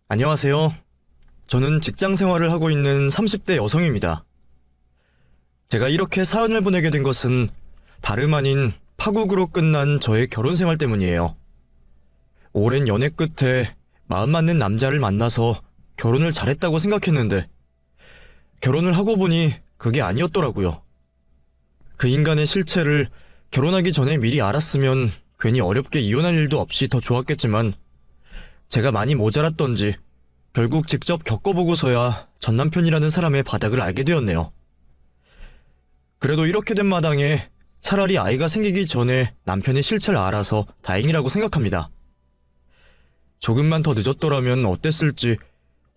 안녕하세요. 저는 직장 생활을 하고 있는 30대 여성입니다. 제가 이렇게 사연을 보내게 된 것은 다름 아닌 파국으로 끝난 저의 결혼 생활 때문이에요. 오랜 연애 끝에 마음 맞는 남자를 만나서 결혼을 잘했다고 생각했는데 결혼을 하고 보니 그게 아니었더라고요. 그 인간의 실체를 결혼하기 전에 미리 알았으면 괜히 어렵게 이혼할 일도 없이 더 좋았겠지만 제가 많이 모자랐던지 결국 직접 겪어보고서야 전남편이라는 사람의 바닥을 알게 되었네요. 그래도 이렇게 된 마당에 차라리 아이가 생기기 전에 남편의 실체를 알아서 다행이라고 생각합니다. 조금만 더 늦었더라면 어땠을지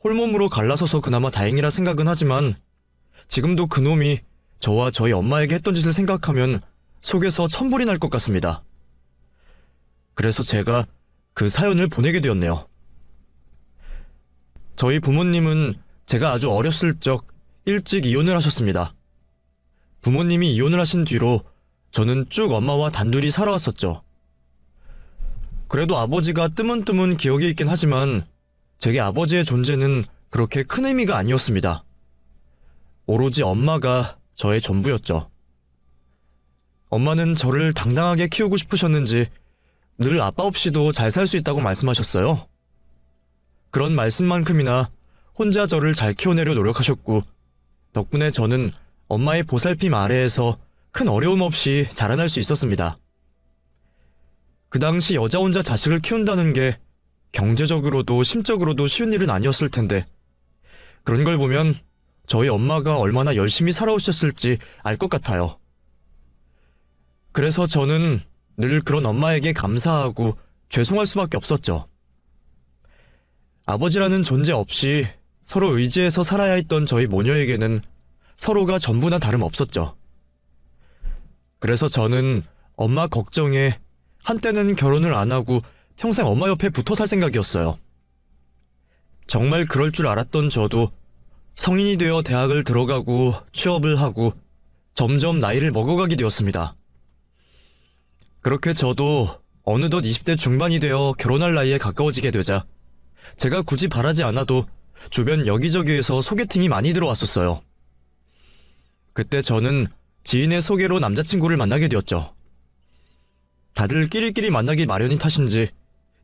홀몸으로 갈라서서 그나마 다행이라 생각은 하지만 지금도 그놈이 저와 저희 엄마에게 했던 짓을 생각하면 속에서 천불이 날 것 같습니다. 그래서 제가 그 사연을 보내게 되었네요. 저희 부모님은 제가 아주 어렸을 적 일찍 이혼을 하셨습니다. 부모님이 이혼을 하신 뒤로 저는 쭉 엄마와 단둘이 살아왔었죠. 그래도 아버지가 뜨문뜨문 기억이 있긴 하지만 제게 아버지의 존재는 그렇게 큰 의미가 아니었습니다. 오로지 엄마가 저의 전부였죠. 엄마는 저를 당당하게 키우고 싶으셨는지 늘 아빠 없이도 잘 살 수 있다고 말씀하셨어요. 그런 말씀만큼이나 혼자 저를 잘 키워내려 노력하셨고 덕분에 저는 엄마의 보살핌 아래에서 큰 어려움 없이 자라날 수 있었습니다. 그 당시 여자 혼자 자식을 키운다는 게 경제적으로도 심적으로도 쉬운 일은 아니었을 텐데 그런 걸 보면 저희 엄마가 얼마나 열심히 살아오셨을지 알 것 같아요. 그래서 저는 늘 그런 엄마에게 감사하고 죄송할 수밖에 없었죠. 아버지라는 존재 없이 서로 의지해서 살아야 했던 저희 모녀에게는 서로가 전부나 다름없었죠. 그래서 저는 엄마 걱정에 한때는 결혼을 안 하고 평생 엄마 옆에 붙어 살 생각이었어요. 정말 그럴 줄 알았던 저도 성인이 되어 대학을 들어가고 취업을 하고 점점 나이를 먹어가게 되었습니다. 그렇게 저도 어느덧 20대 중반이 되어 결혼할 나이에 가까워지게 되자 제가 굳이 바라지 않아도 주변 여기저기에서 소개팅이 많이 들어왔었어요. 그때 저는 지인의 소개로 남자친구를 만나게 되었죠. 다들 끼리끼리 만나기 마련인 탓인지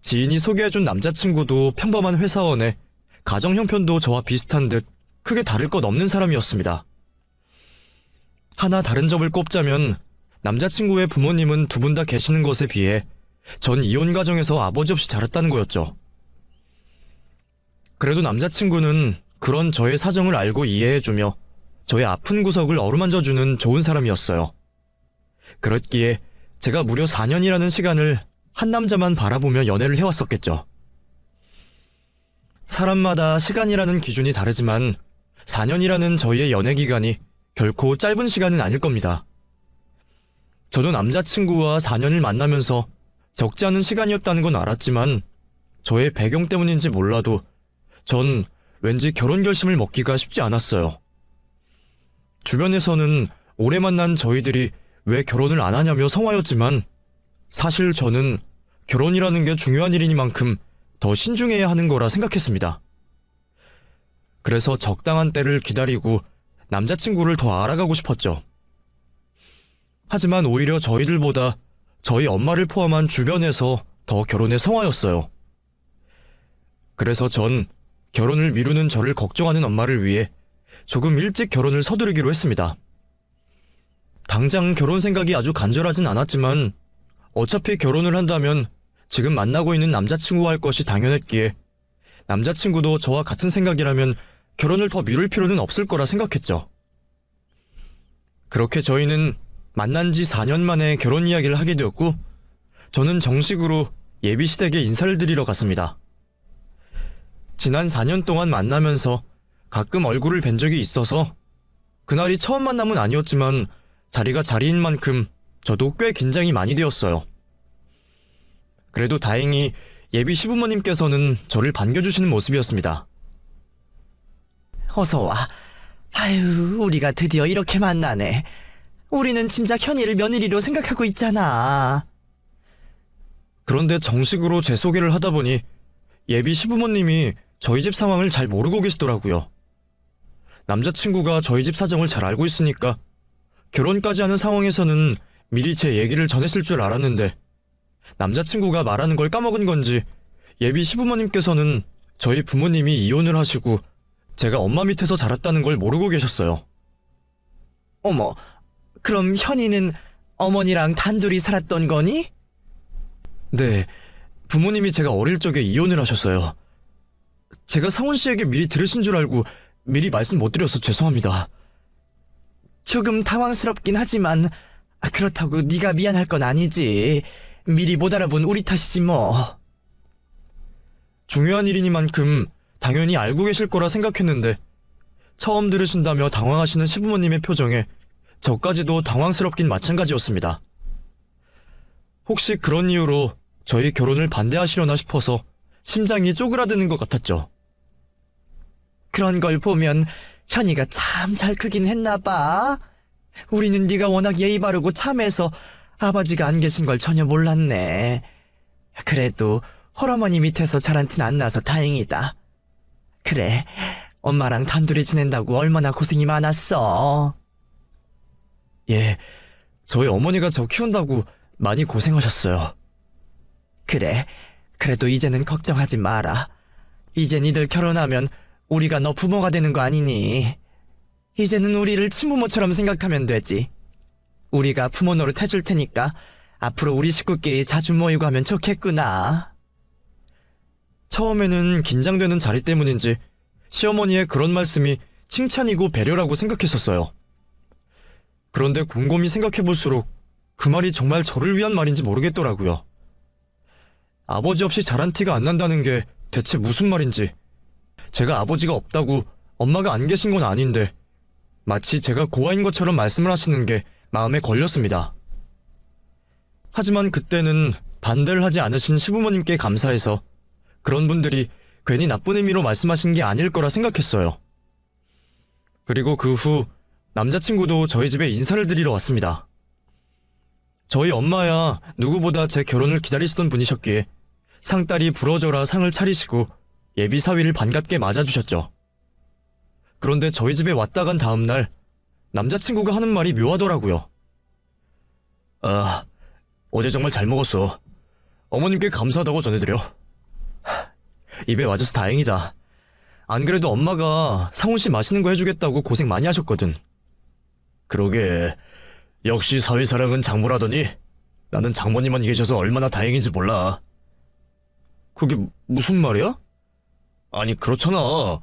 지인이 소개해준 남자친구도 평범한 회사원에 가정 형편도 저와 비슷한 듯 크게 다를 것 없는 사람이었습니다. 하나 다른 점을 꼽자면 남자친구의 부모님은 두 분 다 계시는 것에 비해 전 이혼 가정에서 아버지 없이 자랐다는 거였죠. 그래도 남자친구는 그런 저의 사정을 알고 이해해주며 저의 아픈 구석을 어루만져주는 좋은 사람이었어요. 그렇기에 제가 무려 4년이라는 시간을 한 남자만 바라보며 연애를 해왔었겠죠. 사람마다 시간이라는 기준이 다르지만 4년이라는 저희의 연애 기간이 결코 짧은 시간은 아닐 겁니다. 저도 남자친구와 4년을 만나면서 적지 않은 시간이었다는 건 알았지만 저의 배경 때문인지 몰라도 전 왠지 결혼 결심을 먹기가 쉽지 않았어요. 주변에서는 오래 만난 저희들이 왜 결혼을 안 하냐며 성화였지만 사실 저는 결혼이라는 게 중요한 일이니만큼 더 신중해야 하는 거라 생각했습니다. 그래서 적당한 때를 기다리고 남자친구를 더 알아가고 싶었죠. 하지만 오히려 저희들보다 저희 엄마를 포함한 주변에서 더 결혼에 성화였어요. 그래서 전 결혼을 미루는 저를 걱정하는 엄마를 위해 조금 일찍 결혼을 서두르기로 했습니다. 당장 결혼 생각이 아주 간절하진 않았지만 어차피 결혼을 한다면 지금 만나고 있는 남자친구와 할 것이 당연했기에 남자친구도 저와 같은 생각이라면 결혼을 더 미룰 필요는 없을 거라 생각했죠. 그렇게 저희는 만난 지 4년 만에 결혼 이야기를 하게 되었고 저는 정식으로 예비시댁에 인사를 드리러 갔습니다. 지난 4년 동안 만나면서 가끔 얼굴을 뵌 적이 있어서 그날이 처음 만남은 아니었지만 자리가 자리인 만큼 저도 꽤 긴장이 많이 되었어요. 그래도 다행히 예비 시부모님께서는 저를 반겨주시는 모습이었습니다. 어서와. 아유, 우리가 드디어 이렇게 만나네. 우리는 진작 현이를 며느리로 생각하고 있잖아. 그런데 정식으로 제 소개를 하다 보니 예비 시부모님이 저희 집 상황을 잘 모르고 계시더라고요. 남자친구가 저희 집 사정을 잘 알고 있으니까 결혼까지 하는 상황에서는 미리 제 얘기를 전했을 줄 알았는데 남자친구가 말하는 걸 까먹은 건지 예비 시부모님께서는 저희 부모님이 이혼을 하시고 제가 엄마 밑에서 자랐다는 걸 모르고 계셨어요. 어머, 그럼 현이는 어머니랑 단둘이 살았던 거니? 네, 부모님이 제가 어릴 적에 이혼을 하셨어요. 제가 상훈 씨에게 미리 들으신 줄 알고 미리 말씀 못 드려서 죄송합니다. 조금 당황스럽긴 하지만 그렇다고 네가 미안할 건 아니지. 미리 못 알아본 우리 탓이지 뭐. 중요한 일이니만큼 당연히 알고 계실 거라 생각했는데 처음 들으신다며 당황하시는 시부모님의 표정에 저까지도 당황스럽긴 마찬가지였습니다. 혹시 그런 이유로 저희 결혼을 반대하시려나 싶어서 심장이 쪼그라드는 것 같았죠. 그런 걸 보면 현이가 참 잘 크긴 했나 봐. 우리는 네가 워낙 예의 바르고 참해서 아버지가 안 계신 걸 전혀 몰랐네. 그래도 헐어머니 밑에서 자란 티는 안 나서 다행이다. 그래, 엄마랑 단둘이 지낸다고 얼마나 고생이 많았어. 예, 저희 어머니가 저 키운다고 많이 고생하셨어요. 그래, 그래도 이제는 걱정하지 마라. 이제 니들 결혼하면 우리가 너 부모가 되는 거 아니니? 이제는 우리를 친부모처럼 생각하면 되지. 우리가 부모 노릇 해줄 테니까 앞으로 우리 식구끼리 자주 모이고 하면 좋겠구나. 처음에는 긴장되는 자리 때문인지 시어머니의 그런 말씀이 칭찬이고 배려라고 생각했었어요. 그런데 곰곰이 생각해볼수록 그 말이 정말 저를 위한 말인지 모르겠더라고요. 아버지 없이 자란 티가 안 난다는 게 대체 무슨 말인지, 제가 아버지가 없다고 엄마가 안 계신 건 아닌데 마치 제가 고아인 것처럼 말씀을 하시는 게 마음에 걸렸습니다. 하지만 그때는 반대를 하지 않으신 시부모님께 감사해서 그런 분들이 괜히 나쁜 의미로 말씀하신 게 아닐 거라 생각했어요. 그리고 그 후 남자친구도 저희 집에 인사를 드리러 왔습니다. 저희 엄마야 누구보다 제 결혼을 기다리시던 분이셨기에 상딸이 부러져라 상을 차리시고 예비 사위를 반갑게 맞아주셨죠. 그런데 저희 집에 왔다 간 다음날 남자친구가 하는 말이 묘하더라고요. 아, 어제 정말 잘 먹었어. 어머님께 감사하다고 전해드려. 입에 맞아서 다행이다. 안 그래도 엄마가 상훈 씨 맛있는 거 해주겠다고 고생 많이 하셨거든. 그러게, 역시 사위사랑은 장모라더니 나는 장모님만 계셔서 얼마나 다행인지 몰라. 그게 무슨 말이야? 아니 그렇잖아.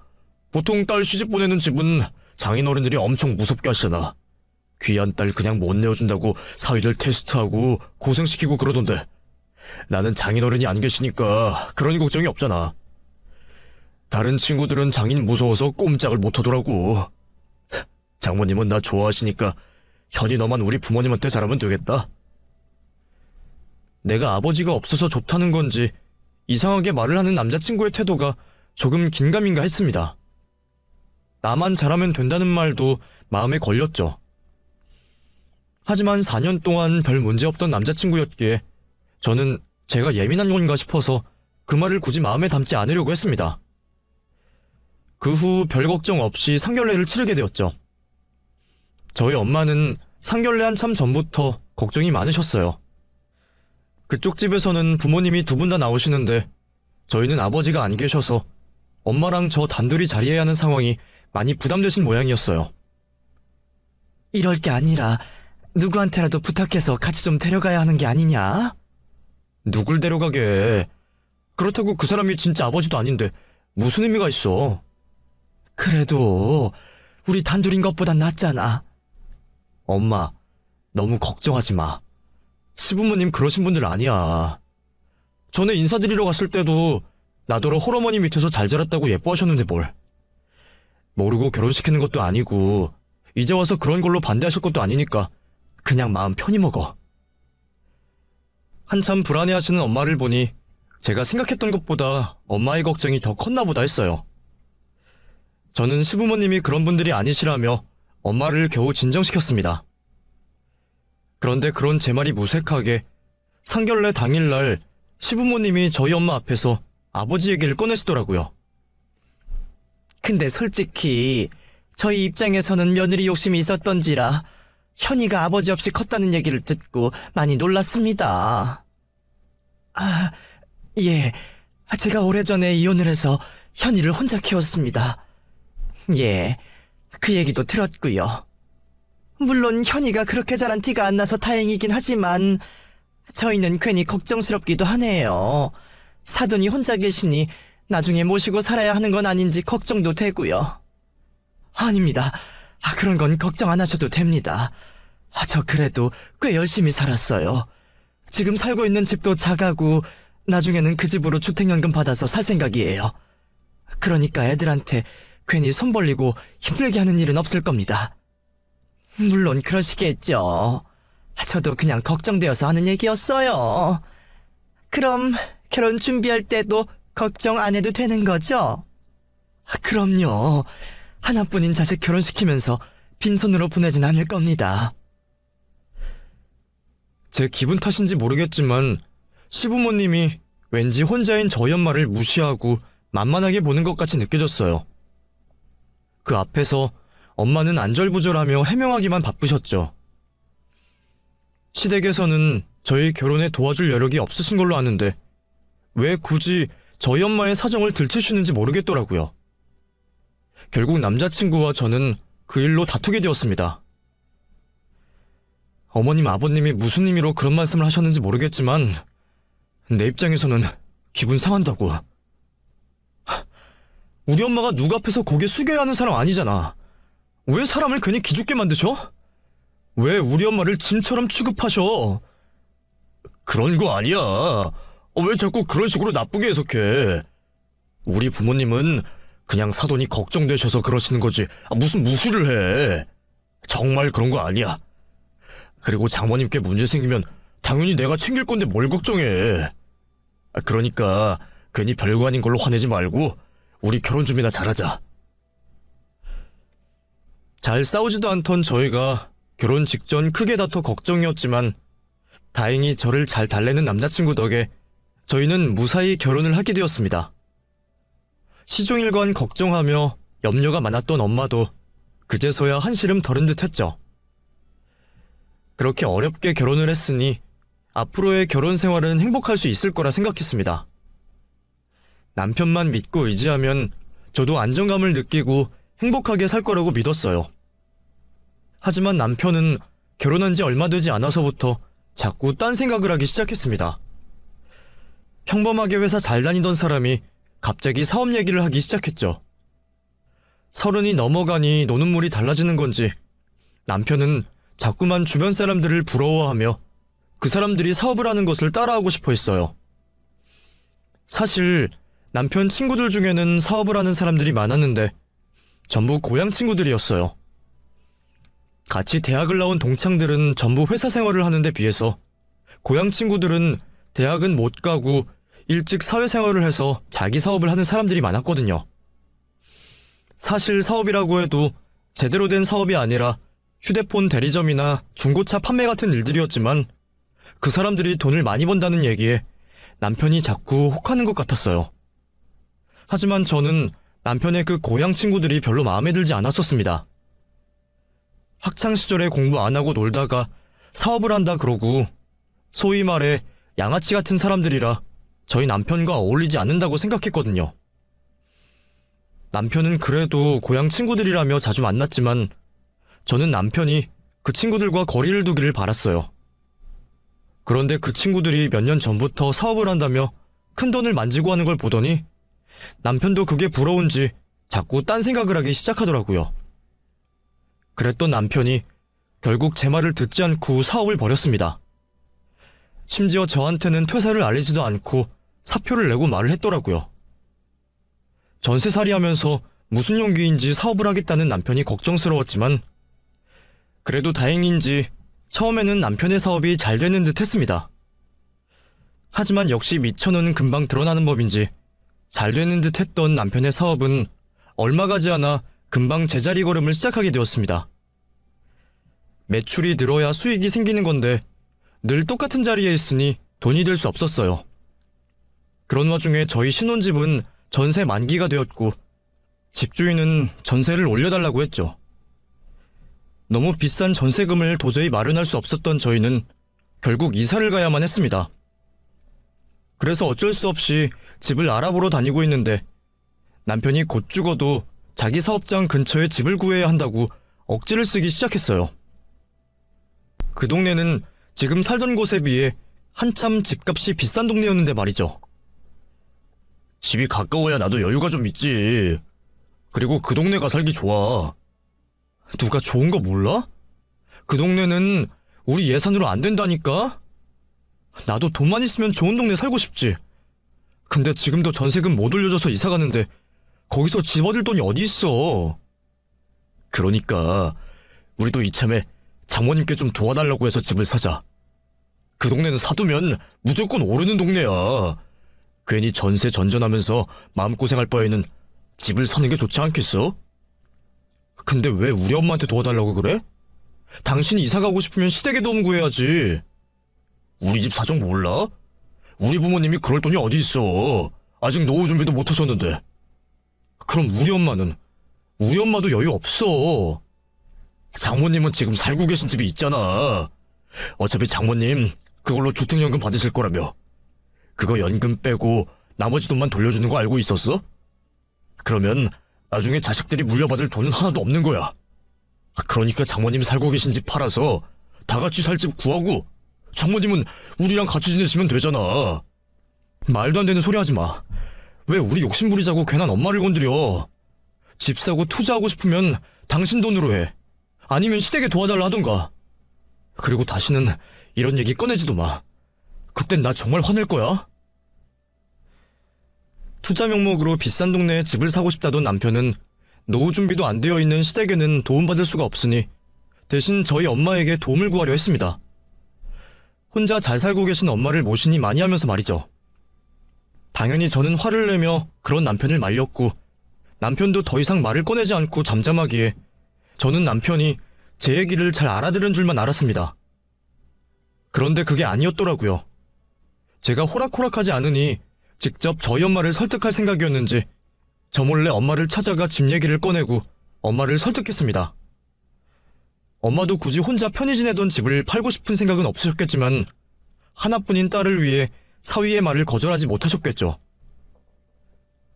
보통 딸 시집 보내는 집은 장인어른들이 엄청 무섭게 하시잖아. 귀한 딸 그냥 못 내어준다고 사위를 테스트하고 고생시키고 그러던데 나는 장인어른이 안 계시니까 그런 걱정이 없잖아. 다른 친구들은 장인 무서워서 꼼짝을 못하더라고. 장모님은 나 좋아하시니까 현이 너만 우리 부모님한테 잘하면 되겠다. 내가 아버지가 없어서 좋다는 건지 이상하게 말을 하는 남자친구의 태도가 조금 긴가민가 했습니다. 나만 잘하면 된다는 말도 마음에 걸렸죠. 하지만 4년 동안 별 문제 없던 남자친구였기에 저는 제가 예민한 건가 싶어서 그 말을 굳이 마음에 담지 않으려고 했습니다. 그 후 별 걱정 없이 상견례를 치르게 되었죠. 저희 엄마는 상견례 한참 전부터 걱정이 많으셨어요. 그쪽 집에서는 부모님이 두 분 다 나오시는데 저희는 아버지가 안 계셔서 엄마랑 저 단둘이 자리해야 하는 상황이 많이 부담되신 모양이었어요. 이럴 게 아니라 누구한테라도 부탁해서 같이 좀 데려가야 하는 게 아니냐? 누굴 데려가게. 그렇다고 그 사람이 진짜 아버지도 아닌데 무슨 의미가 있어. 그래도 우리 단둘인 것보단 낫잖아. 엄마, 너무 걱정하지 마. 시부모님 그러신 분들 아니야. 전에 인사드리러 갔을 때도 나더러 홀어머니 밑에서 잘 자랐다고 예뻐하셨는데 뭘. 모르고 결혼시키는 것도 아니고 이제 와서 그런 걸로 반대하실 것도 아니니까 그냥 마음 편히 먹어. 한참 불안해하시는 엄마를 보니 제가 생각했던 것보다 엄마의 걱정이 더 컸나 보다 했어요. 저는 시부모님이 그런 분들이 아니시라며 엄마를 겨우 진정시켰습니다. 그런데 그런 제 말이 무색하게 상견례 당일날 시부모님이 저희 엄마 앞에서 아버지 얘기를 꺼내시더라고요. 근데 솔직히 저희 입장에서는 며느리 욕심이 있었던지라 현이가 아버지 없이 컸다는 얘기를 듣고 많이 놀랐습니다. 아, 예. 제가 오래전에 이혼을 해서 현이를 혼자 키웠습니다. 예. 그 얘기도 들었고요. 물론 현이가 그렇게 자란 티가 안 나서 다행이긴 하지만 저희는 괜히 걱정스럽기도 하네요. 사돈이 혼자 계시니 나중에 모시고 살아야 하는 건 아닌지 걱정도 되고요. 아닙니다. 그런 건 걱정 안 하셔도 됩니다. 저 그래도 꽤 열심히 살았어요. 지금 살고 있는 집도 작아고 나중에는 그 집으로 주택연금 받아서 살 생각이에요. 그러니까 애들한테 괜히 손 벌리고 힘들게 하는 일은 없을 겁니다. 물론 그러시겠죠. 저도 그냥 걱정되어서 하는 얘기였어요. 그럼 결혼 준비할 때도 걱정 안 해도 되는 거죠? 그럼요. 하나뿐인 자식 결혼시키면서 빈손으로 보내진 않을 겁니다. 제 기분 탓인지 모르겠지만 시부모님이 왠지 혼자인 저희 엄마를 무시하고 만만하게 보는 것 같이 느껴졌어요. 그 앞에서 엄마는 안절부절하며 해명하기만 바쁘셨죠. 시댁에서는 저희 결혼에 도와줄 여력이 없으신 걸로 아는데 왜 굳이 저희 엄마의 사정을 들추시는지 모르겠더라고요. 결국 남자친구와 저는 그 일로 다투게 되었습니다. 어머님 아버님이 무슨 의미로 그런 말씀을 하셨는지 모르겠지만 내 입장에서는 기분 상한다고. 우리 엄마가 누구 앞에서 고개 숙여야 하는 사람 아니잖아. 왜 사람을 괜히 기죽게 만드셔? 왜 우리 엄마를 짐처럼 취급하셔? 그런 거 아니야. 왜 자꾸 그런 식으로 나쁘게 해석해? 우리 부모님은 그냥 사돈이 걱정되셔서 그러시는 거지 무슨 무시를 해. 정말 그런 거 아니야. 그리고 장모님께 문제 생기면 당연히 내가 챙길 건데 뭘 걱정해. 그러니까 괜히 별거 아닌 걸로 화내지 말고 우리 결혼 준비나 잘하자. 잘 싸우지도 않던 저희가 결혼 직전 크게 다퉈 걱정이었지만 다행히 저를 잘 달래는 남자친구 덕에 저희는 무사히 결혼을 하게 되었습니다. 시종일관 걱정하며 염려가 많았던 엄마도 그제서야 한시름 덜은 듯 했죠. 그렇게 어렵게 결혼을 했으니 앞으로의 결혼 생활은 행복할 수 있을 거라 생각했습니다. 남편만 믿고 의지하면 저도 안정감을 느끼고 행복하게 살 거라고 믿었어요. 하지만 남편은 결혼한 지 얼마 되지 않아서부터 자꾸 딴 생각을 하기 시작했습니다. 평범하게 회사 잘 다니던 사람이 갑자기 사업 얘기를 하기 시작했죠. 30이 넘어가니 노는 물이 달라지는 건지 남편은 자꾸만 주변 사람들을 부러워하며 그 사람들이 사업을 하는 것을 따라하고 싶어 했어요. 사실 남편 친구들 중에는 사업을 하는 사람들이 많았는데 전부 고향 친구들이었어요. 같이 대학을 나온 동창들은 전부 회사 생활을 하는 데 비해서 고향 친구들은 대학은 못 가고 일찍 사회생활을 해서 자기 사업을 하는 사람들이 많았거든요. 사실 사업이라고 해도 제대로 된 사업이 아니라 휴대폰 대리점이나 중고차 판매 같은 일들이었지만 그 사람들이 돈을 많이 번다는 얘기에 남편이 자꾸 혹하는 것 같았어요. 하지만 저는 남편의 그 고향 친구들이 별로 마음에 들지 않았었습니다. 학창시절에 공부 안 하고 놀다가 사업을 한다 그러고 소위 말해 양아치 같은 사람들이라 저희 남편과 어울리지 않는다고 생각했거든요. 남편은 그래도 고향 친구들이라며 자주 만났지만 저는 남편이 그 친구들과 거리를 두기를 바랐어요. 그런데 그 친구들이 몇 년 전부터 사업을 한다며 큰 돈을 만지고 하는 걸 보더니 남편도 그게 부러운지 자꾸 딴 생각을 하기 시작하더라고요. 그랬던 남편이 결국 제 말을 듣지 않고 사업을 벌였습니다. 심지어 저한테는 퇴사를 알리지도 않고 사표를 내고 말을 했더라고요. 전세살이 하면서 무슨 용기인지 사업을 하겠다는 남편이 걱정스러웠지만 그래도 다행인지 처음에는 남편의 사업이 잘 되는 듯 했습니다. 하지만 역시 미천은 금방 드러나는 법인지 잘 되는 듯 했던 남편의 사업은 얼마 가지 않아 금방 제자리 걸음을 시작하게 되었습니다. 매출이 늘어야 수익이 생기는 건데 늘 똑같은 자리에 있으니 돈이 될 수 없었어요. 그런 와중에 저희 신혼집은 전세 만기가 되었고 집주인은 전세를 올려달라고 했죠. 너무 비싼 전세금을 도저히 마련할 수 없었던 저희는 결국 이사를 가야만 했습니다. 그래서 어쩔 수 없이 집을 알아보러 다니고 있는데 남편이 곧 죽어도 자기 사업장 근처에 집을 구해야 한다고 억지를 쓰기 시작했어요. 그 동네는 지금 살던 곳에 비해 한참 집값이 비싼 동네였는데 말이죠. 집이 가까워야 나도 여유가 좀 있지. 그리고 그 동네가 살기 좋아. 누가 좋은 거 몰라? 그 동네는 우리 예산으로 안 된다니까? 나도 돈만 있으면 좋은 동네 살고 싶지. 근데 지금도 전세금 못 올려줘서 이사 가는데 거기서 집 얻을 돈이 어디 있어. 그러니까 우리도 이참에 장모님께 좀 도와달라고 해서 집을 사자. 그 동네는 사두면 무조건 오르는 동네야. 괜히 전세 전전하면서 마음고생할 바에는 집을 사는 게 좋지 않겠어? 근데 왜 우리 엄마한테 도와달라고 그래? 당신이 이사 가고 싶으면 시댁에 도움 구해야지. 우리 집 사정 몰라? 우리 부모님이 그럴 돈이 어디 있어. 아직 노후 준비도 못 하셨는데. 그럼 우리 엄마는? 우리 엄마도 여유 없어. 장모님은 지금 살고 계신 집이 있잖아. 어차피 장모님 그걸로 주택연금 받으실 거라며. 그거 연금 빼고 나머지 돈만 돌려주는 거 알고 있었어? 그러면 나중에 자식들이 물려받을 돈은 하나도 없는 거야. 그러니까 장모님 살고 계신 집 팔아서 다 같이 살 집 구하고 장모님은 우리랑 같이 지내시면 되잖아. 말도 안 되는 소리 하지 마. 왜 우리 욕심 부리자고 괜한 엄마를 건드려. 집 사고 투자하고 싶으면 당신 돈으로 해. 아니면 시댁에 도와달라 하던가. 그리고 다시는 이런 얘기 꺼내지도 마. 그땐 나 정말 화낼 거야. 투자 명목으로 비싼 동네에 집을 사고 싶다던 남편은 노후 준비도 안 되어 있는 시댁에는 도움받을 수가 없으니 대신 저희 엄마에게 도움을 구하려 했습니다. 혼자 잘 살고 계신 엄마를 모시니 많이 하면서 말이죠. 당연히 저는 화를 내며 그런 남편을 말렸고 남편도 더 이상 말을 꺼내지 않고 잠잠하기에 저는 남편이 제 얘기를 잘 알아들은 줄만 알았습니다. 그런데 그게 아니었더라고요. 제가 호락호락하지 않으니 직접 저희 엄마를 설득할 생각이었는지 저 몰래 엄마를 찾아가 집 얘기를 꺼내고 엄마를 설득했습니다. 엄마도 굳이 혼자 편히 지내던 집을 팔고 싶은 생각은 없으셨겠지만 하나뿐인 딸을 위해 사위의 말을 거절하지 못하셨겠죠.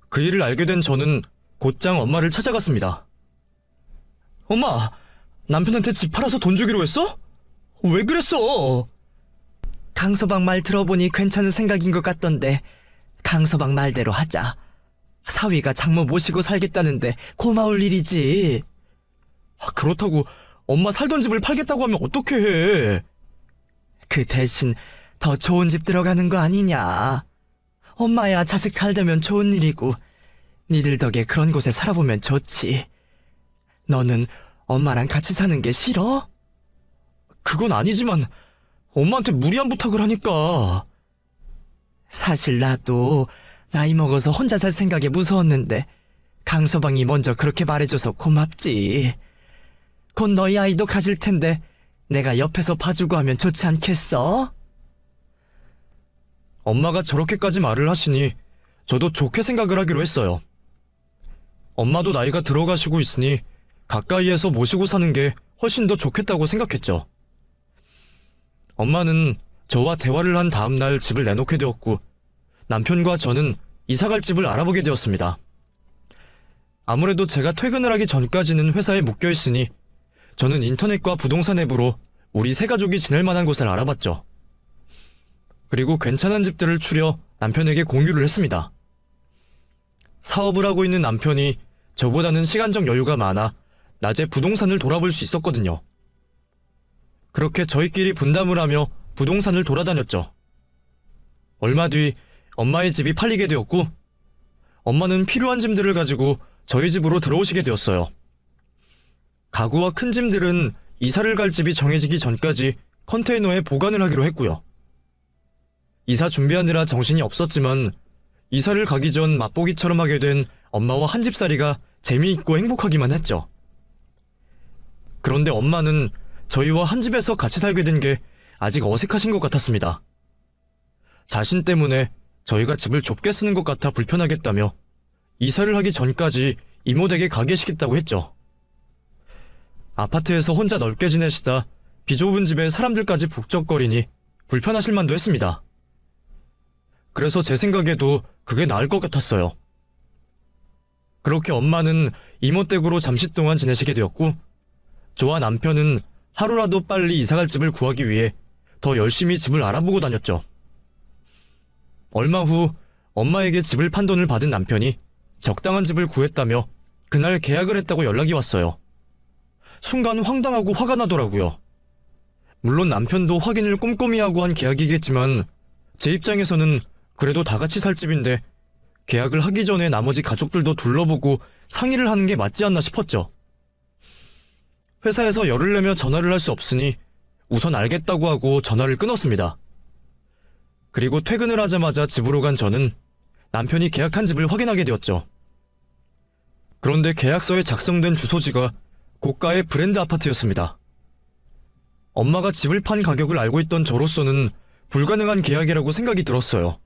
그 일을 알게 된 저는 곧장 엄마를 찾아갔습니다. 엄마, 남편한테 집 팔아서 돈 주기로 했어? 왜 그랬어? 강서방 말 들어보니 괜찮은 생각인 것 같던데 강서방 말대로 하자. 사위가 장모 모시고 살겠다는데 고마울 일이지. 그렇다고 엄마 살던 집을 팔겠다고 하면 어떻게 해? 그 대신 더 좋은 집 들어가는 거 아니냐. 엄마야 자식 잘 되면 좋은 일이고 니들 덕에 그런 곳에 살아보면 좋지. 너는 엄마랑 같이 사는 게 싫어? 그건 아니지만 엄마한테 무리한 부탁을 하니까. 사실 나도 나이 먹어서 혼자 살 생각에 무서웠는데 강서방이 먼저 그렇게 말해줘서 고맙지. 곧 너희 아이도 가질 텐데 내가 옆에서 봐주고 하면 좋지 않겠어? 엄마가 저렇게까지 말을 하시니 저도 좋게 생각을 하기로 했어요. 엄마도 나이가 들어가시고 있으니 가까이에서 모시고 사는 게 훨씬 더 좋겠다고 생각했죠. 엄마는 저와 대화를 한 다음날 집을 내놓게 되었고 남편과 저는 이사갈 집을 알아보게 되었습니다. 아무래도 제가 퇴근을 하기 전까지는 회사에 묶여있으니 저는 인터넷과 부동산 앱으로 우리 세 가족이 지낼 만한 곳을 알아봤죠. 그리고 괜찮은 집들을 추려 남편에게 공유를 했습니다. 사업을 하고 있는 남편이 저보다는 시간적 여유가 많아 낮에 부동산을 돌아볼 수 있었거든요. 그렇게 저희끼리 분담을 하며 부동산을 돌아다녔죠. 얼마 뒤 엄마의 집이 팔리게 되었고 엄마는 필요한 짐들을 가지고 저희 집으로 들어오시게 되었어요. 가구와 큰 짐들은 이사를 갈 집이 정해지기 전까지 컨테이너에 보관을 하기로 했고요. 이사 준비하느라 정신이 없었지만 이사를 가기 전 맛보기처럼 하게 된 엄마와 한 집살이가 재미있고 행복하기만 했죠. 그런데 엄마는 저희와 한 집에서 같이 살게 된 게 아직 어색하신 것 같았습니다. 자신 때문에 저희가 집을 좁게 쓰는 것 같아 불편하겠다며 이사를 하기 전까지 이모 댁에 가 계시겠다고 했죠. 아파트에서 혼자 넓게 지내시다 비좁은 집에 사람들까지 북적거리니 불편하실 만도 했습니다. 그래서 제 생각에도 그게 나을 것 같았어요. 그렇게 엄마는 이모 댁으로 잠시 동안 지내시게 되었고, 저와 남편은 하루라도 빨리 이사갈 집을 구하기 위해 더 열심히 집을 알아보고 다녔죠. 얼마 후 엄마에게 집을 판 돈을 받은 남편이 적당한 집을 구했다며 그날 계약을 했다고 연락이 왔어요. 순간 황당하고 화가 나더라고요. 물론 남편도 확인을 꼼꼼히 하고 한 계약이겠지만 제 입장에서는 그래도 다 같이 살 집인데 계약을 하기 전에 나머지 가족들도 둘러보고 상의를 하는 게 맞지 않나 싶었죠. 회사에서 열을 내며 전화를 할 수 없으니 우선 알겠다고 하고 전화를 끊었습니다. 그리고 퇴근을 하자마자 집으로 간 저는 남편이 계약한 집을 확인하게 되었죠. 그런데 계약서에 작성된 주소지가 고가의 브랜드 아파트였습니다. 엄마가 집을 판 가격을 알고 있던 저로서는 불가능한 계약이라고 생각이 들었어요.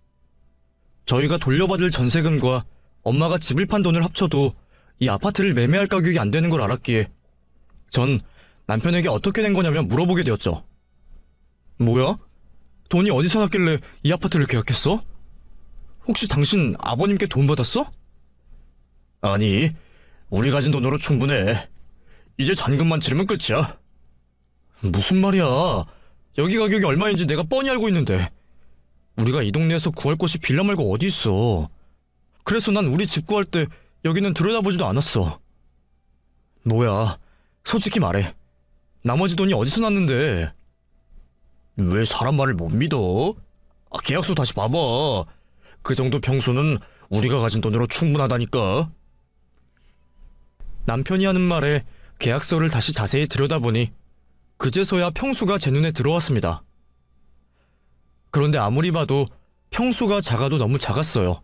저희가 돌려받을 전세금과 엄마가 집을 판 돈을 합쳐도 이 아파트를 매매할 가격이 안 되는 걸 알았기에 전 남편에게 어떻게 된 거냐며 물어보게 되었죠. 뭐야? 돈이 어디서 났길래 이 아파트를 계약했어? 혹시 당신 아버님께 돈 받았어? 아니, 우리 가진 돈으로 충분해. 이제 잔금만 치르면 끝이야. 무슨 말이야? 여기 가격이 얼마인지 내가 뻔히 알고 있는데. 우리가 이 동네에서 구할 곳이 빌라 말고 어디 있어. 그래서 난 우리 집 구할 때 여기는 들여다보지도 않았어. 뭐야, 솔직히 말해. 나머지 돈이 어디서 났는데? 왜 사람 말을 못 믿어? 계약서 다시 봐봐. 그 정도 평수는 우리가 가진 돈으로 충분하다니까. 남편이 하는 말에 계약서를 다시 자세히 들여다보니 그제서야 평수가 제 눈에 들어왔습니다. 그런데 아무리 봐도 평수가 작아도 너무 작았어요.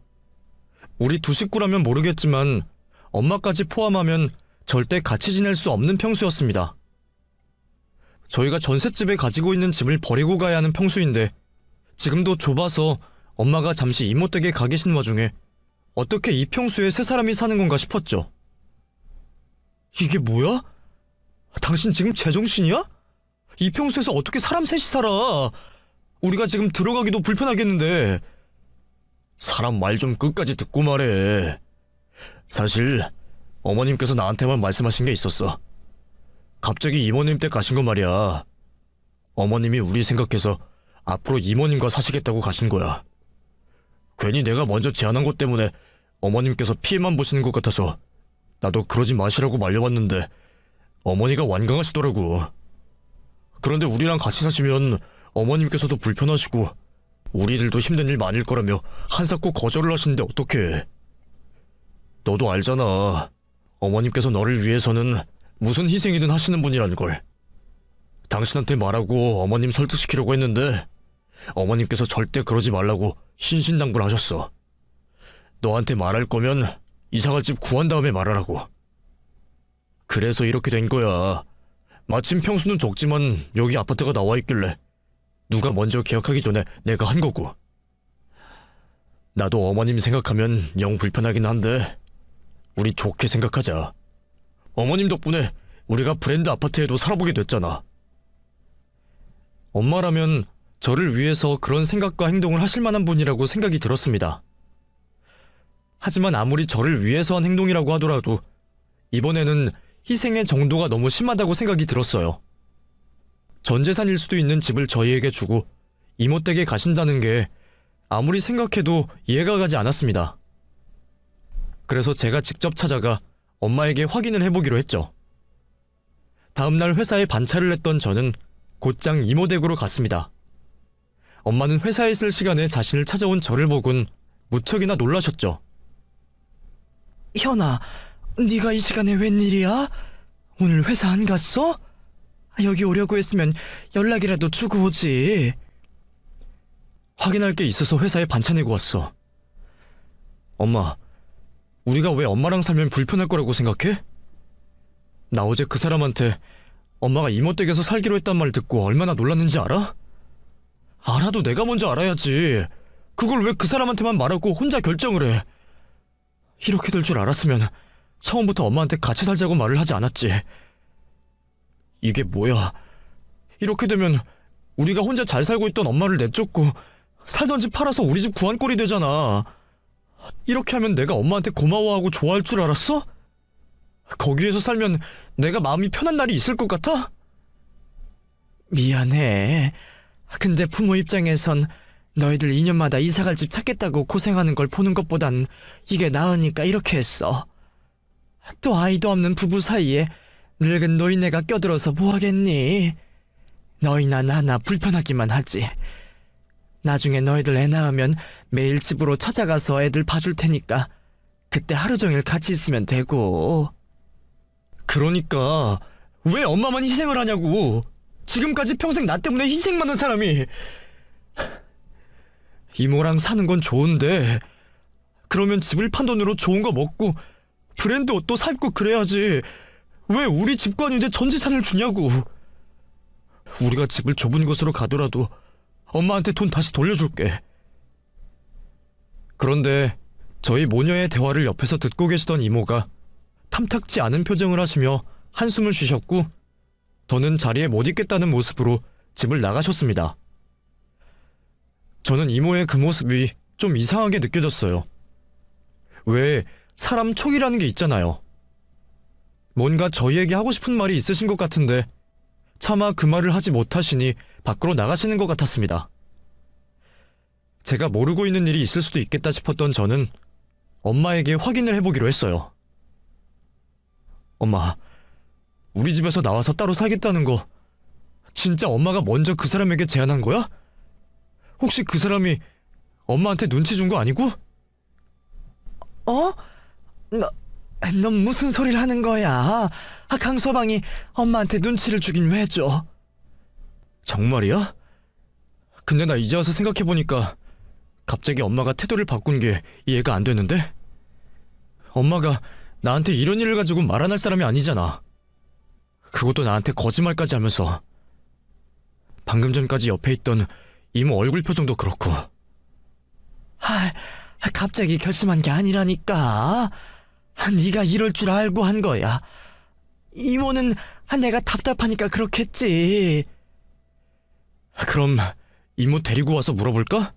우리 두 식구라면 모르겠지만 엄마까지 포함하면 절대 같이 지낼 수 없는 평수였습니다. 저희가 전셋집에 가지고 있는 집을 버리고 가야 하는 평수인데 지금도 좁아서 엄마가 잠시 이모 댁에 가 계신 와중에 어떻게 이 평수에 세 사람이 사는 건가 싶었죠. 이게 뭐야? 당신 지금 제정신이야? 이 평수에서 어떻게 사람 셋이 살아? 우리가 지금 들어가기도 불편하겠는데. 사람 말 좀 끝까지 듣고 말해. 사실 어머님께서 나한테만 말씀하신 게 있었어. 갑자기 이모님 댁 가신 거 말이야. 어머님이 우리 생각해서 앞으로 이모님과 사시겠다고 가신 거야. 괜히 내가 먼저 제안한 것 때문에 어머님께서 피해만 보시는 것 같아서 나도 그러지 마시라고 말려봤는데 어머니가 완강하시더라고. 그런데 우리랑 같이 사시면 어머님께서도 불편하시고 우리들도 힘든 일 많을 거라며 한사코 거절을 하시는데 어떡해. 너도 알잖아. 어머님께서 너를 위해서는 무슨 희생이든 하시는 분이라는 걸. 당신한테 말하고 어머님 설득시키려고 했는데 어머님께서 절대 그러지 말라고 신신당부를 하셨어. 너한테 말할 거면 이사갈 집 구한 다음에 말하라고. 그래서 이렇게 된 거야. 마침 평수는 적지만 여기 아파트가 나와 있길래 누가 먼저 계약하기 전에 내가 한 거고. 나도 어머님 생각하면 영 불편하긴 한데 우리 좋게 생각하자. 어머님 덕분에 우리가 브랜드 아파트에도 살아보게 됐잖아. 엄마라면 저를 위해서 그런 생각과 행동을 하실 만한 분이라고 생각이 들었습니다. 하지만 아무리 저를 위해서 한 행동이라고 하더라도 이번에는 희생의 정도가 너무 심하다고 생각이 들었어요. 전 재산일 수도 있는 집을 저희에게 주고 이모 댁에 가신다는 게 아무리 생각해도 이해가 가지 않았습니다. 그래서 제가 직접 찾아가 엄마에게 확인을 해보기로 했죠. 다음날 회사에 반차를 했던 저는 곧장 이모 댁으로 갔습니다. 엄마는 회사에 있을 시간에 자신을 찾아온 저를 보곤 무척이나 놀라셨죠. 현아, 네가 이 시간에 웬일이야? 오늘 회사 안 갔어? 여기 오려고 했으면 연락이라도 주고 오지. 확인할 게 있어서 회사에 반차 내고 왔어. 엄마, 우리가 왜 엄마랑 살면 불편할 거라고 생각해? 나 어제 그 사람한테 엄마가 이모 댁에서 살기로 했단 말 듣고 얼마나 놀랐는지 알아? 알아도 내가 먼저 알아야지. 그걸 왜 그 사람한테만 말하고 혼자 결정을 해. 이렇게 될 줄 알았으면 처음부터 엄마한테 같이 살자고 말을 하지 않았지. 이게 뭐야? 이렇게 되면 우리가 혼자 잘 살고 있던 엄마를 내쫓고 살던 집 팔아서 우리 집 구한 꼴이 되잖아. 이렇게 하면 내가 엄마한테 고마워하고 좋아할 줄 알았어? 거기에서 살면 내가 마음이 편한 날이 있을 것 같아? 미안해. 근데 부모 입장에선 너희들 2년마다 이사갈 집 찾겠다고 고생하는 걸 보는 것보단 이게 나으니까 이렇게 했어. 또 아이도 없는 부부 사이에 늙은 노인네가 껴들어서 뭐하겠니? 너희나 나나 불편하기만 하지. 나중에 너희들 애 낳으면 매일 집으로 찾아가서 애들 봐줄 테니까 그때 하루 종일 같이 있으면 되고. 그러니까 왜 엄마만 희생을 하냐고. 지금까지 평생 나 때문에 희생만 한 사람이. 이모랑 사는 건 좋은데 그러면 집을 판 돈으로 좋은 거 먹고 브랜드 옷도 사 입고 그래야지. 왜 우리 집관인데 전 재산을 주냐고. 우리가 집을 좁은 곳으로 가더라도 엄마한테 돈 다시 돌려줄게. 그런데 저희 모녀의 대화를 옆에서 듣고 계시던 이모가 탐탁지 않은 표정을 하시며 한숨을 쉬셨고 더는 자리에 못 있겠다는 모습으로 집을 나가셨습니다. 저는 이모의 그 모습이 좀 이상하게 느껴졌어요. 왜 사람 촉이라는 게 있잖아요. 뭔가 저희에게 하고 싶은 말이 있으신 것 같은데 차마 그 말을 하지 못하시니 밖으로 나가시는 것 같았습니다. 제가 모르고 있는 일이 있을 수도 있겠다 싶었던 저는 엄마에게 확인을 해보기로 했어요. 엄마, 우리 집에서 나와서 따로 살겠다는 거 진짜 엄마가 먼저 그 사람에게 제안한 거야? 혹시 그 사람이 엄마한테 눈치 준 거 아니고? 어? 넌 무슨 소리를 하는 거야? 강서방이 엄마한테 눈치를 주긴 왜 줘? 정말이야? 근데 나 이제 와서 생각해보니까 갑자기 엄마가 태도를 바꾼 게 이해가 안 되는데? 엄마가 나한테 이런 일을 가지고 말 안 할 사람이 아니잖아. 그것도 나한테 거짓말까지 하면서. 방금 전까지 옆에 있던 이모 얼굴 표정도 그렇고. 갑자기 결심한 게 아니라니까. 네가 이럴 줄 알고 한 거야. 이모는 내가 답답하니까 그렇겠지. 그럼 이모 데리고 와서 물어볼까?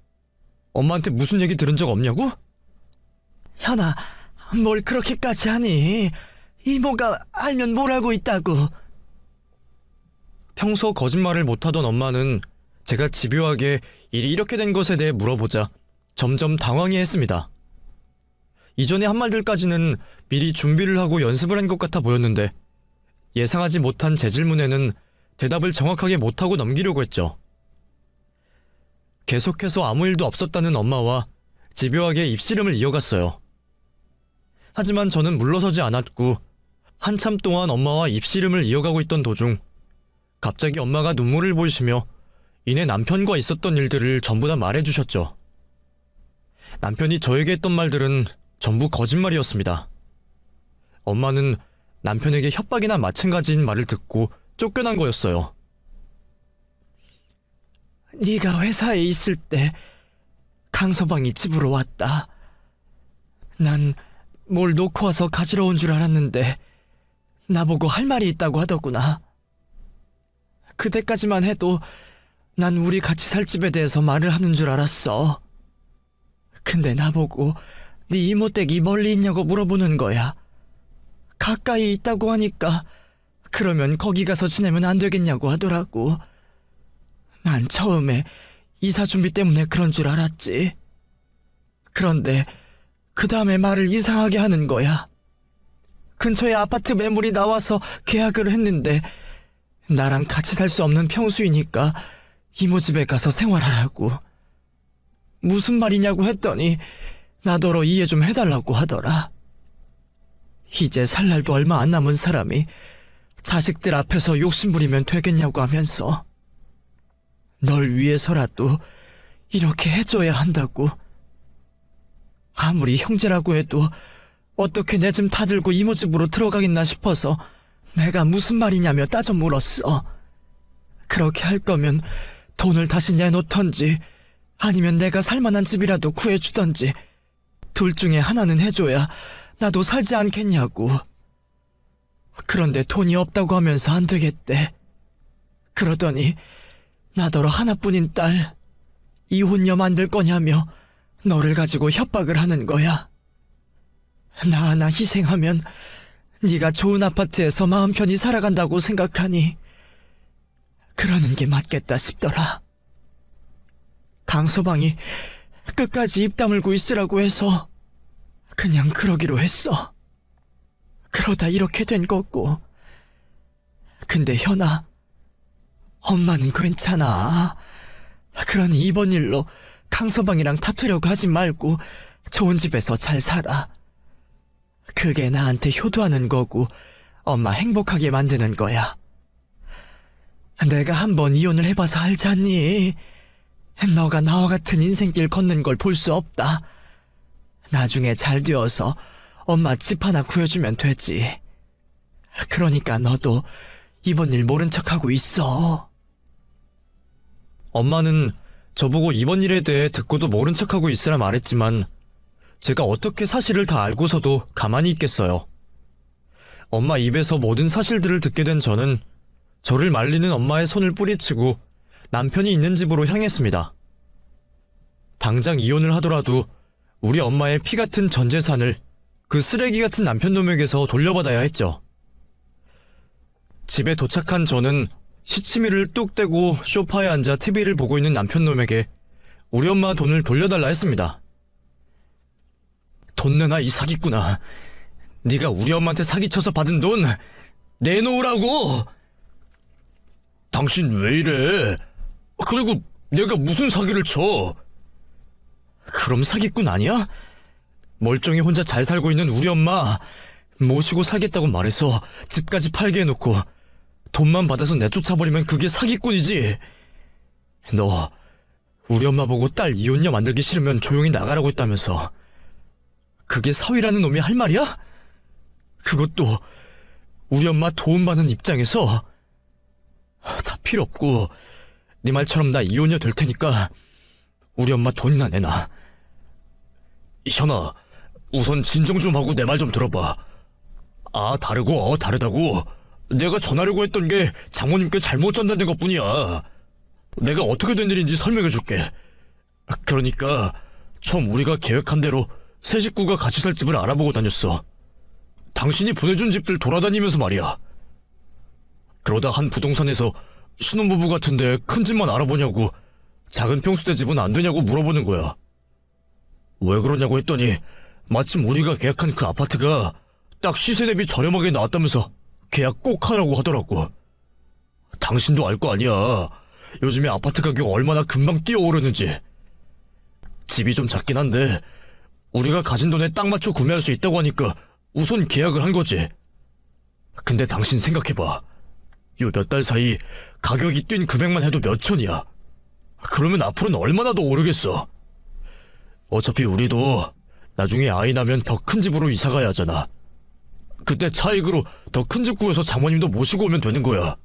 엄마한테 무슨 얘기 들은 적 없냐고? 현아, 뭘 그렇게까지 하니? 이모가 알면 뭘 알고 있다고. 평소 거짓말을 못하던 엄마는 제가 집요하게 일이 이렇게 된 것에 대해 물어보자 점점 당황해했습니다. 이전의 한 말들까지는 미리 준비를 하고 연습을 한 것 같아 보였는데 예상하지 못한 제 질문에는 대답을 정확하게 못하고 넘기려고 했죠. 계속해서 아무 일도 없었다는 엄마와 집요하게 입씨름을 이어갔어요. 하지만 저는 물러서지 않았고 한참 동안 엄마와 입씨름을 이어가고 있던 도중 갑자기 엄마가 눈물을 보이시며 이내 남편과 있었던 일들을 전부 다 말해주셨죠. 남편이 저에게 했던 말들은 전부 거짓말이었습니다. 엄마는 남편에게 협박이나 마찬가지인 말을 듣고 쫓겨난 거였어요. 네가 회사에 있을 때 강서방이 집으로 왔다. 난 뭘 놓고 와서 가지러 온 줄 알았는데 나보고 할 말이 있다고 하더구나. 그때까지만 해도 난 우리 같이 살 집에 대해서 말을 하는 줄 알았어. 근데 나보고 네 이모댁이 멀리 있냐고 물어보는 거야. 가까이 있다고 하니까 그러면 거기 가서 지내면 안 되겠냐고 하더라고. 난 처음에 이사 준비 때문에 그런 줄 알았지. 그런데 그 다음에 말을 이상하게 하는 거야. 근처에 아파트 매물이 나와서 계약을 했는데 나랑 같이 살 수 없는 평수이니까 이모 집에 가서 생활하라고. 무슨 말이냐고 했더니 나더러 이해 좀 해달라고 하더라. 이제 살 날도 얼마 안 남은 사람이 자식들 앞에서 욕심부리면 되겠냐고 하면서 널 위해서라도 이렇게 해줘야 한다고. 아무리 형제라고 해도 어떻게 내 짐 다 들고 이모 집으로 들어가겠나 싶어서 내가 무슨 말이냐며 따져 물었어. 그렇게 할 거면 돈을 다시 내놓던지 아니면 내가 살만한 집이라도 구해주던지 둘 중에 하나는 해줘야 나도 살지 않겠냐고. 그런데 돈이 없다고 하면서 안 되겠대. 그러더니 나더러 하나뿐인 딸 이혼녀 만들 거냐며 너를 가지고 협박을 하는 거야. 나 하나 희생하면 네가 좋은 아파트에서 마음 편히 살아간다고 생각하니 그러는 게 맞겠다 싶더라. 강서방이 끝까지 입 다물고 있으라고 해서 그냥 그러기로 했어. 그러다 이렇게 된 거고. 근데 현아, 엄마는 괜찮아. 그러니 이번 일로 강서방이랑 다투려고 하지 말고 좋은 집에서 잘 살아. 그게 나한테 효도하는 거고 엄마 행복하게 만드는 거야. 내가 한번 이혼을 해봐서 알잖니. 너가 나와 같은 인생길 걷는 걸 볼 수 없다. 나중에 잘 되어서 엄마 집 하나 구해주면 되지. 그러니까 너도 이번 일 모른 척하고 있어. 엄마는 저보고 이번 일에 대해 듣고도 모른 척하고 있으라 말했지만 제가 어떻게 사실을 다 알고서도 가만히 있겠어요. 엄마 입에서 모든 사실들을 듣게 된 저는 저를 말리는 엄마의 손을 뿌리치고 남편이 있는 집으로 향했습니다. 당장 이혼을 하더라도 우리 엄마의 피 같은 전 재산을 그 쓰레기 같은 남편놈에게서 돌려받아야 했죠. 집에 도착한 저는 시치미를 뚝 떼고 소파에 앉아 TV를 보고 있는 남편놈에게 우리 엄마 돈을 돌려달라 했습니다. 돈 내놔 이 사기꾼아. 네가 우리 엄마한테 사기쳐서 받은 돈 내놓으라고. 당신 왜 이래? 그리고 내가 무슨 사기를 쳐? 그럼 사기꾼 아니야? 멀쩡히 혼자 잘 살고 있는 우리 엄마 모시고 살겠다고 말해서 집까지 팔게 해놓고 돈만 받아서 내쫓아버리면 그게 사기꾼이지. 너 우리 엄마 보고 딸 이혼녀 만들기 싫으면 조용히 나가라고 했다면서. 그게 사위라는 놈이 할 말이야? 그것도 우리 엄마 도움받는 입장에서. 다 필요 없고 네 말처럼 나 이혼녀 될 테니까 우리 엄마 돈이나 내놔. 현아, 우선 진정 좀 하고 내 말 좀 들어봐. 아 다르고 다르다고. 내가 전하려고 했던 게 장모님께 잘못 전달된 것뿐이야. 내가 어떻게 된 일인지 설명해줄게. 그러니까 처음 우리가 계획한 대로 세 식구가 같이 살 집을 알아보고 다녔어. 당신이 보내준 집들 돌아다니면서 말이야. 그러다 한 부동산에서 신혼부부 같은데 큰 집만 알아보냐고, 작은 평수대 집은 안 되냐고 물어보는 거야. 왜 그러냐고 했더니 마침 우리가 계약한 그 아파트가 딱 시세 대비 저렴하게 나왔다면서 계약 꼭 하라고 하더라고. 당신도 알 거 아니야. 요즘에 아파트 가격 얼마나 금방 뛰어오르는지. 집이 좀 작긴 한데 우리가 가진 돈에 딱 맞춰 구매할 수 있다고 하니까 우선 계약을 한 거지. 근데 당신 생각해봐. 요 몇 달 사이 가격이 뛴 금액만 해도 몇 천이야. 그러면 앞으로는 얼마나 더 오르겠어. 어차피 우리도 나중에 아이 나면 더 큰 집으로 이사가야 하잖아. 그때 차익으로 더 큰 집 구해서 장모님도 모시고 오면 되는 거야.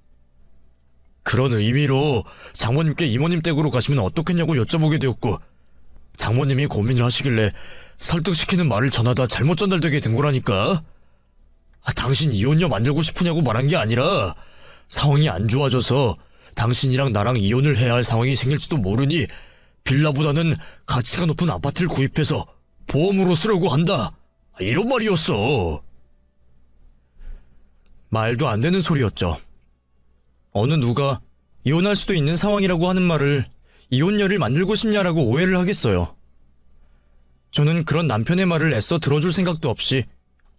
그런 의미로 장모님께 이모님 댁으로 가시면 어떻겠냐고 여쭤보게 되었고, 장모님이 고민을 하시길래 설득시키는 말을 전하다 잘못 전달되게 된 거라니까. 당신 이혼녀 만들고 싶으냐고 말한 게 아니라 상황이 안 좋아져서 당신이랑 나랑 이혼을 해야 할 상황이 생길지도 모르니 빌라보다는 가치가 높은 아파트를 구입해서 보험으로 쓰려고 한다, 이런 말이었어. 말도 안 되는 소리였죠. 어느 누가 이혼할 수도 있는 상황이라고 하는 말을 이혼녀를 만들고 싶냐라고 오해를 하겠어요. 저는 그런 남편의 말을 애써 들어줄 생각도 없이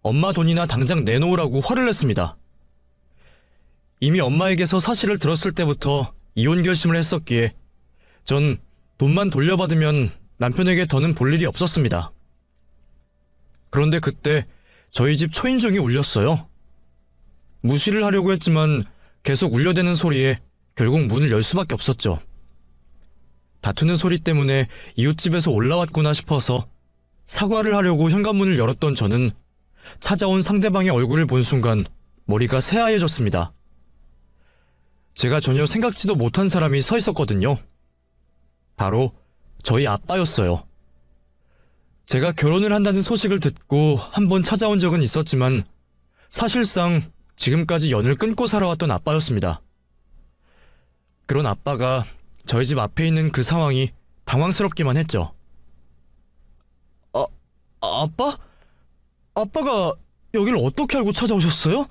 엄마 돈이나 당장 내놓으라고 화를 냈습니다. 이미 엄마에게서 사실을 들었을 때부터 이혼 결심을 했었기에 전 돈만 돌려받으면 남편에게 더는 볼 일이 없었습니다. 그런데 그때 저희 집 초인종이 울렸어요. 무시를 하려고 했지만 계속 울려대는 소리에 결국 문을 열 수밖에 없었죠. 다투는 소리 때문에 이웃집에서 올라왔구나 싶어서 사과를 하려고 현관문을 열었던 저는 찾아온 상대방의 얼굴을 본 순간 머리가 새하얘졌습니다. 제가 전혀 생각지도 못한 사람이 서 있었거든요. 바로 저희 아빠였어요. 제가 결혼을 한다는 소식을 듣고 한번 찾아온 적은 있었지만 사실상 지금까지 연을 끊고 살아왔던 아빠였습니다. 그런 아빠가 저희 집 앞에 있는 그 상황이 당황스럽기만 했죠. 아빠? 아빠가 여길 어떻게 알고 찾아오셨어요?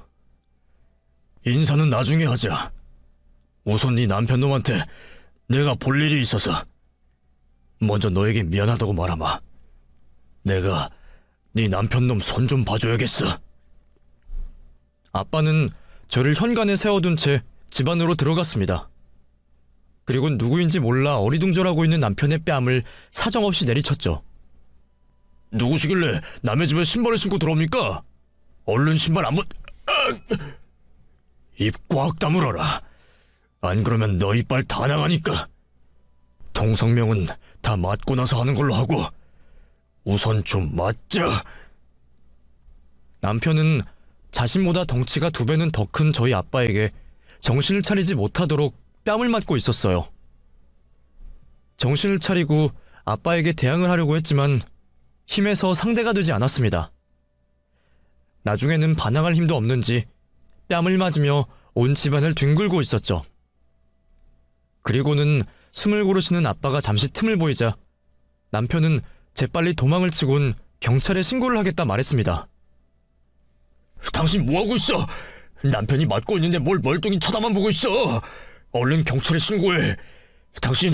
인사는 나중에 하자. 우선 네 남편 놈한테 내가 볼 일이 있어서 먼저 너에게 미안하다고 말하마. 내가 네 남편 놈 손 좀 봐줘야겠어. 아빠는 저를 현관에 세워둔 채 집 안으로 들어갔습니다. 그리고 누구인지 몰라 어리둥절하고 있는 남편의 뺨을 사정없이 내리쳤죠. 누구시길래 남의 집에 신발을 신고 들어옵니까? 얼른 신발 안 입 꽉 다물어라. 안 그러면 너 이빨 다 나가니까. 통성명은 다 맞고 나서 하는 걸로 하고 우선 좀 맞자. 남편은 자신보다 덩치가 2배는 더 큰 저희 아빠에게 정신을 차리지 못하도록 뺨을 맞고 있었어요. 정신을 차리고 아빠에게 대항을 하려고 했지만 힘에서 상대가 되지 않았습니다. 나중에는 반항할 힘도 없는지 뺨을 맞으며 온 집안을 뒹굴고 있었죠. 그리고는 숨을 고르시는 아빠가 잠시 틈을 보이자 남편은 재빨리 도망을 치곤 경찰에 신고를 하겠다 말했습니다. 당신 뭐하고 있어? 남편이 맞고 있는데 뭘 멀뚱히 쳐다만 보고 있어. 얼른 경찰에 신고해. 당신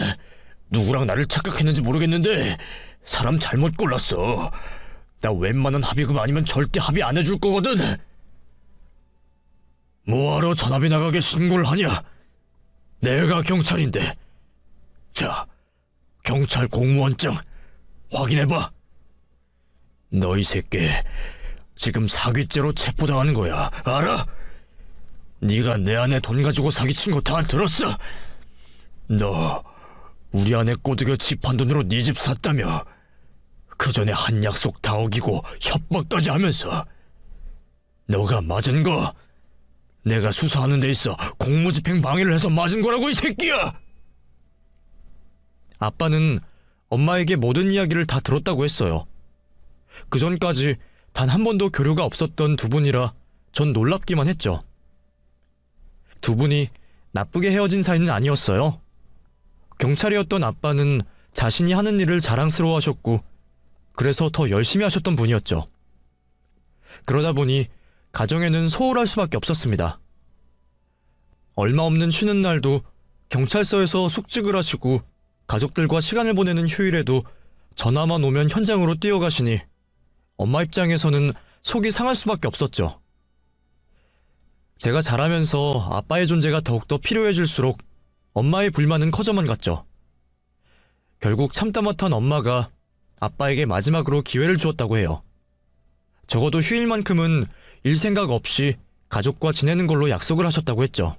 누구랑 나를 착각했는지 모르겠는데 사람 잘못 골랐어. 나 웬만한 합의금 아니면 절대 합의 안 해줄 거거든. 뭐하러 전압이 나가게 신고를 하냐? 내가 경찰인데. 자, 경찰 공무원증 확인해봐. 너 이 새끼 지금 사기죄로 체포당하는 거야. 알아? 네가 내 아내 돈 가지고 사기친 거 다 들었어. 너 우리 아내 꼬드겨 집한 돈으로 네 집 샀다며. 그 전에 한 약속 다 어기고 협박까지 하면서. 너가 맞은 거 내가 수사하는 데 있어 공무집행 방해를 해서 맞은 거라고, 이 새끼야. 아빠는 엄마에게 모든 이야기를 다 들었다고 했어요. 그 전까지 단 한 번도 교류가 없었던 두 분이라 전 놀랍기만 했죠. 두 분이 나쁘게 헤어진 사이는 아니었어요. 경찰이었던 아빠는 자신이 하는 일을 자랑스러워하셨고 그래서 더 열심히 하셨던 분이었죠. 그러다 보니 가정에는 소홀할 수밖에 없었습니다. 얼마 없는 쉬는 날도 경찰서에서 숙직을 하시고 가족들과 시간을 보내는 휴일에도 전화만 오면 현장으로 뛰어가시니 엄마 입장에서는 속이 상할 수밖에 없었죠. 제가 자라면서 아빠의 존재가 더욱더 필요해질수록 엄마의 불만은 커져만 갔죠. 결국 참다 못한 엄마가 아빠에게 마지막으로 기회를 주었다고 해요. 적어도 휴일만큼은 일 생각 없이 가족과 지내는 걸로 약속을 하셨다고 했죠.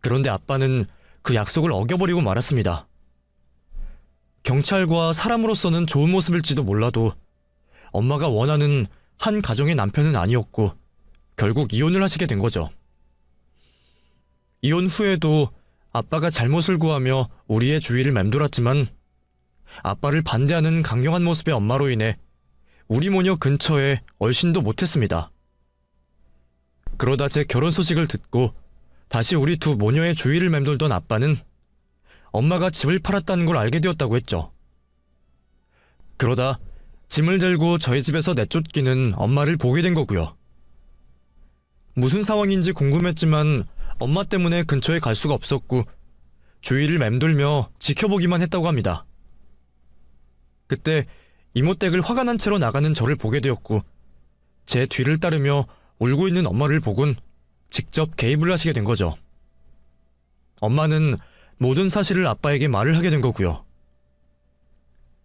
그런데 아빠는 그 약속을 어겨버리고 말았습니다. 경찰과 사람으로서는 좋은 모습일지도 몰라도 엄마가 원하는 한 가정의 남편은 아니었고 결국 이혼을 하시게 된 거죠. 이혼 후에도 아빠가 잘못을 구하며 우리의 주위를 맴돌았지만 아빠를 반대하는 강경한 모습의 엄마로 인해 우리 모녀 근처에 얼씬도 못했습니다. 그러다 제 결혼 소식을 듣고 다시 우리 두 모녀의 주위를 맴돌던 아빠는 엄마가 집을 팔았다는 걸 알게 되었다고 했죠. 그러다 짐을 들고 저희 집에서 내쫓기는 엄마를 보게 된 거고요. 무슨 상황인지 궁금했지만 엄마 때문에 근처에 갈 수가 없었고 주위를 맴돌며 지켜보기만 했다고 합니다. 그때 이모댁을 화가 난 채로 나가는 저를 보게 되었고 제 뒤를 따르며 울고 있는 엄마를 보곤 직접 개입을 하시게 된 거죠. 엄마는 모든 사실을 아빠에게 말을 하게 된 거고요.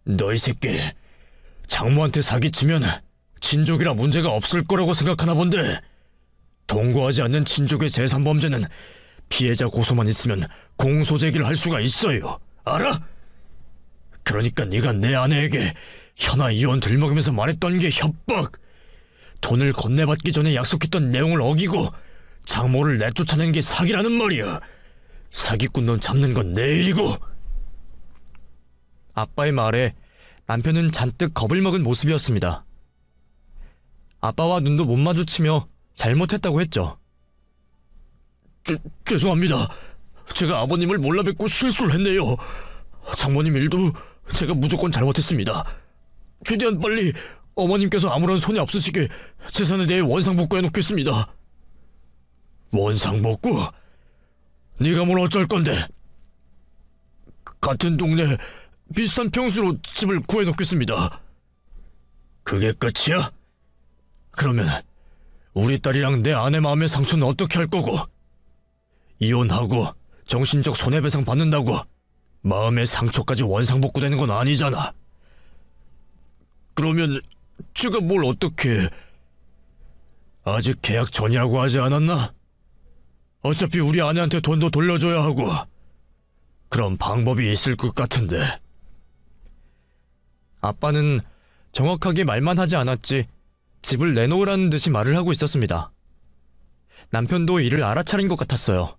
너 이 새끼 장모한테 사기치면 친족이라 문제가 없을 거라고 생각하나 본데 동거하지 않는 친족의 재산범죄는 피해자 고소만 있으면 공소제기를 할 수가 있어요. 알아? 그러니까 네가 내 아내에게 현아 이혼 들먹이면서 말했던 게 협박, 돈을 건네받기 전에 약속했던 내용을 어기고 장모를 내쫓아낸 게 사기라는 말이야. 사기꾼 놈 잡는 건 내일이고. 아빠의 말에 남편은 잔뜩 겁을 먹은 모습이었습니다. 아빠와 눈도 못 마주치며 잘못했다고 했죠. 죄송합니다. 제가 아버님을 몰라 뵙고 실수를 했네요. 장모님 일도 제가 무조건 잘못했습니다. 최대한 빨리 어머님께서 아무런 손해 없으시게 재산에 대해 원상복구해 놓겠습니다. 원상복구? 네가 뭘 어쩔 건데? 같은 동네 비슷한 평수로 집을 구해 놓겠습니다. 그게 끝이야? 그러면 우리 딸이랑 내 아내 마음의 상처는 어떻게 할 거고? 이혼하고 정신적 손해배상 받는다고 마음의 상처까지 원상복구되는 건 아니잖아. 그러면 제가 뭘 어떻게... 아직 계약 전이라고 하지 않았나? 어차피 우리 아내한테 돈도 돌려줘야 하고 그런 방법이 있을 것 같은데. 아빠는 정확하게 말만 하지 않았지 집을 내놓으라는 듯이 말을 하고 있었습니다. 남편도 이를 알아차린 것 같았어요.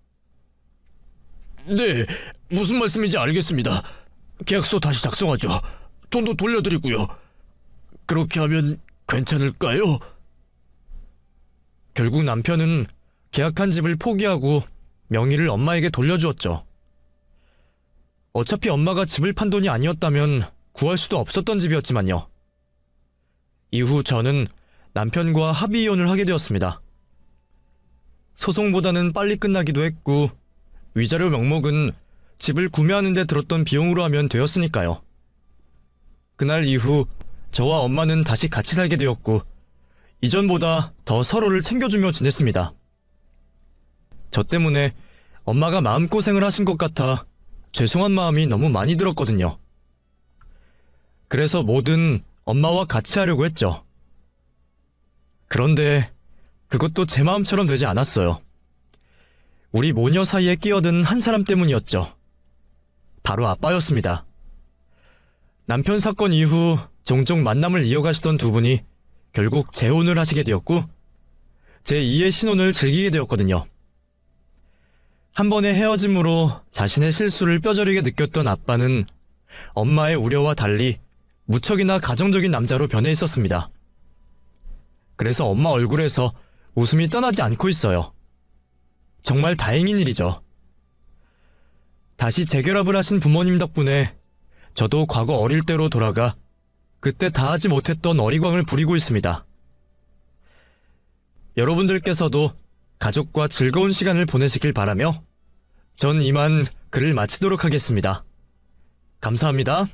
네, 무슨 말씀인지 알겠습니다. 계약서 다시 작성하죠. 돈도 돌려드리고요. 그렇게 하면 괜찮을까요? 결국 남편은 계약한 집을 포기하고 명의를 엄마에게 돌려주었죠. 어차피 엄마가 집을 판 돈이 아니었다면 구할 수도 없었던 집이었지만요. 이후 저는 남편과 합의 이혼을 하게 되었습니다. 소송보다는 빨리 끝나기도 했고 위자료 명목은 집을 구매하는 데 들었던 비용으로 하면 되었으니까요. 그날 이후 저와 엄마는 다시 같이 살게 되었고 이전보다 더 서로를 챙겨주며 지냈습니다. 저 때문에 엄마가 마음고생을 하신 것 같아 죄송한 마음이 너무 많이 들었거든요. 그래서 뭐든 엄마와 같이 하려고 했죠. 그런데 그것도 제 마음처럼 되지 않았어요. 우리 모녀 사이에 끼어든 한 사람 때문이었죠. 바로 아빠였습니다. 남편 사건 이후 종종 만남을 이어가시던 두 분이 결국 재혼을 하시게 되었고 제2의 신혼을 즐기게 되었거든요. 한 번의 헤어짐으로 자신의 실수를 뼈저리게 느꼈던 아빠는 엄마의 우려와 달리 무척이나 가정적인 남자로 변해 있었습니다. 그래서 엄마 얼굴에서 웃음이 떠나지 않고 있어요. 정말 다행인 일이죠. 다시 재결합을 하신 부모님 덕분에 저도 과거 어릴 때로 돌아가 그때 다하지 못했던 어리광을 부리고 있습니다. 여러분들께서도 가족과 즐거운 시간을 보내시길 바라며 전 이만 글을 마치도록 하겠습니다. 감사합니다.